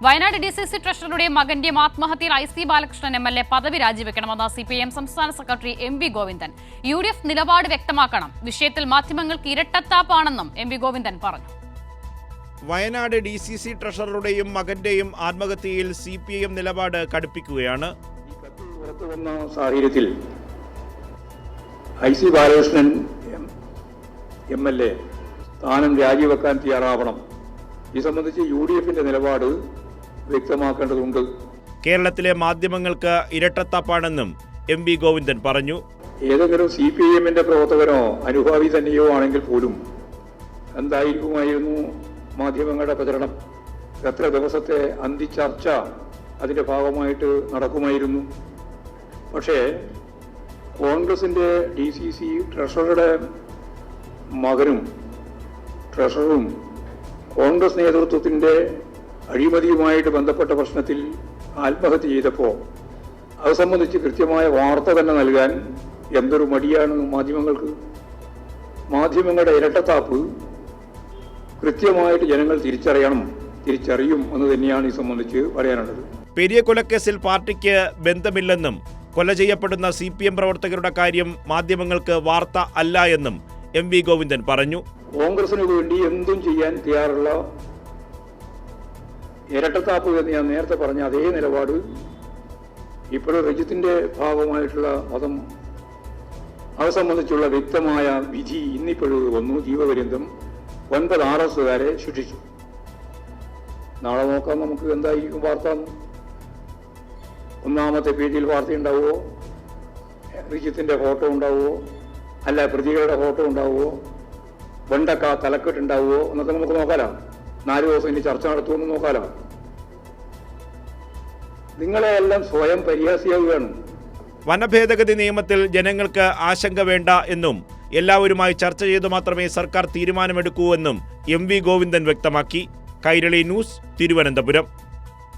Wayanad DCC ട്രഷററുടെയും മകന്റെയും ആത്മഹത്യയിൽ IC Balakrishnan MLA പദവി രാജിവെക്കണമെന്ന് CPIM സംസ്ഥാന secretary MV Govindan. UDF നിലപാട് വ്യക്തമാക്കണം. വിഷയത്തിൽ മാധ്യമങ്ങൾക്ക് ഇരട്ടത്താപ്പാണെന്നും MV ഗോവിന്ദൻ പറഞ്ഞു. വയനാട് DCC ട്രഷററുടെയും മകന്റെയും ആത്മഹത്യയിൽ CPIM നിലപാട് കടുപ്പിക്കുകയാണ്. പുറത്തുവന്ന സാഹചര്യത്തിൽ IC ബാലകൃഷ്ണൻ MLA സ്ഥാനം രാജിവെക്കാൻ തയ്യാറാവണം. ഈ സംബന്ധിച്ച് UDFന്റെ നിലപാട് വ്യക്തമാക്കേണ്ടതുണ്ട്. കേരളത്തിലെ മാധ്യമങ്ങൾക്ക് ഇരട്ടത്താപ്പാണെന്നും MV ഗോവിന്ദൻ പറഞ്ഞു. ഏതെങ്കിലും CPIMന്റെ പ്രവർത്തകനോ അനുഭാവി തന്നെയോ ആണെങ്കിൽ പോലും എന്തായിരിക്കുമായിരുന്നു മാധ്യമങ്ങളുടെ പ്രചരണം? എത്ര ദിവസത്തെ അന്തിച്ചർച്ച അതിന്റെ ഭാഗമായിട്ട് നടക്കുമായിരുന്നു. പക്ഷേ കോൺഗ്രസിന്റെ DCC ട്രഷററുടെ മകനും ട്രഷററും കോൺഗ്രസ് നേതൃത്വത്തിന്റെ അഴിമതിയുമായിട്ട് ബന്ധപ്പെട്ട പ്രശ്നത്തിൽ ആത്മഹത്യ ചെയ്തപ്പോൾ അത് സംബന്ധിച്ച് കൃത്യമായ വാർത്ത തന്നെ നൽകാൻ എന്തൊരു മടിയാണ് മാധ്യമങ്ങൾക്ക്. മാധ്യമങ്ങളുടെ ഇരട്ടത്താപ്പ് കൃത്യമായിട്ട് ജനങ്ങൾ തിരിച്ചറിയും എന്ന് തന്നെയാണ് ഈ സംബന്ധിച്ച് പറയാനുള്ളത്. പെരിയ കൊലക്കേസിൽ പാർട്ടിക്ക് ബന്ധമില്ലെന്നും കൊല ചെയ്യപ്പെടുന്ന CPM പ്രവർത്തകരുടെ കാര്യം മാധ്യമങ്ങൾക്ക് വാർത്ത അല്ല എന്നും MV ഗോവിന്ദൻ പറഞ്ഞു. കോൺഗ്രസിന് വേണ്ടി എന്തും ചെയ്യാൻ തയ്യാറുള്ള ഇരട്ടത്താപ്പ് എന്ന് ഞാൻ നേരത്തെ പറഞ്ഞ അതേ നിലപാട് ഇപ്പോഴും രജിത്തിന്റെ ഭാഗമായിട്ടുള്ള അത് സംബന്ധിച്ചുള്ള വ്യക്തമായ വിധി ഇന്നിപ്പോഴും വന്നു. ജീവപര്യന്തം 9 RSകാരെ ശിക്ഷിച്ചു. നാളെ നോക്കാം നമുക്ക് എന്തായിരിക്കും വാർത്ത. ഒന്നാമത്തെ പേജിൽ വാർത്ത ഉണ്ടാവുമോ, രജിത്തിന്റെ ഫോട്ടോ ഉണ്ടാവുമോ, അല്ല പ്രതികളുടെ ഫോട്ടോ ഉണ്ടാവുമോ, വെണ്ടക്ക തലക്കെട്ടുണ്ടാവുമോ എന്നൊക്കെ നമുക്ക് നോക്കാലോ. 4 ദിവസം ഇനി ചർച്ച നടത്തുമെന്ന് നോക്കാലോ. നിങ്ങളെ എല്ലാം സ്വയം പരിഹാസിയാവുകയാണ്. വനഭേദഗതി നിയമത്തിൽ ജനങ്ങൾക്ക് ആശങ്ക വേണ്ട എന്നും എല്ലാവരുമായി ചർച്ച ചെയ്തു മാത്രമേ സർക്കാർ തീരുമാനമെടുക്കൂ എന്നും MV ഗോവിന്ദൻ വ്യക്തമാക്കി. കൈരളി ന്യൂസ്, തിരുവനന്തപുരം.